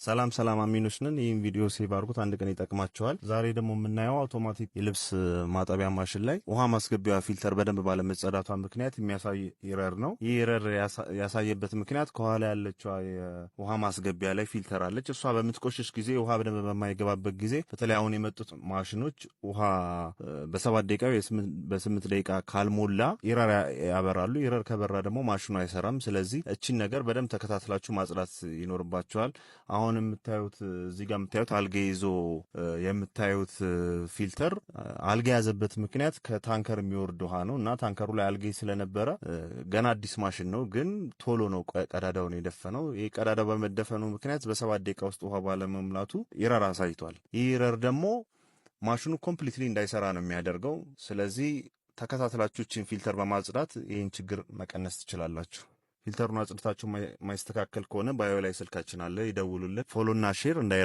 ሰላም አሚኖች ነን። ይህን ቪዲዮ ሴቭ አድርጉት፣ አንድ ቀን ይጠቅማቸዋል። ዛሬ ደግሞ የምናየው አውቶማቲክ የልብስ ማጠቢያ ማሽን ላይ ውሃ ማስገቢያ ፊልተር በደንብ ባለመጸዳቷ ምክንያት የሚያሳይ ኢረር ነው። ይህ ኢረር ያሳየበት ምክንያት ከኋላ ያለችው የውሃ ማስገቢያ ላይ ፊልተር አለች። እሷ በምትቆሽሽ ጊዜ ውሃ በደንብ በማይገባበት ጊዜ በተለይ አሁን የመጡት ማሽኖች ውሃ በ7 ደቂቃ ወይ በ8 ደቂቃ ካልሞላ ኢረር ያበራሉ። ኢረር ከበራ ደግሞ ማሽኑ አይሰራም። ስለዚህ እቺን ነገር በደንብ ተከታትላችሁ ማጽዳት ይኖርባችኋል። አሁን የምታዩት እዚህ ጋር የምታዩት አልጌ ይዞ የምታዩት ፊልተር አልጌ ያዘበት ምክንያት ከታንከር የሚወርድ ውሃ ነው እና ታንከሩ ላይ አልጌ ስለነበረ ገና አዲስ ማሽን ነው፣ ግን ቶሎ ነው ቀዳዳውን የደፈነው። ይህ ቀዳዳው በመደፈኑ ምክንያት በ7 ደቂቃ ውስጥ ውሃ ባለመሙላቱ ኢረር አሳይቷል። ይህ ኢረር ደግሞ ማሽኑ ኮምፕሊትሊ እንዳይሰራ ነው የሚያደርገው። ስለዚህ ተከታትላችሁ እቺን ፊልተር በማጽዳት ይህን ችግር መቀነስ ትችላላችሁ። ፊልተሩን አጽድታችሁ ማይስተካከል ከሆነ ባዮ ላይ ስልካችን አለ፣ ይደውሉልን። ፎሎና ሼር እንዳይ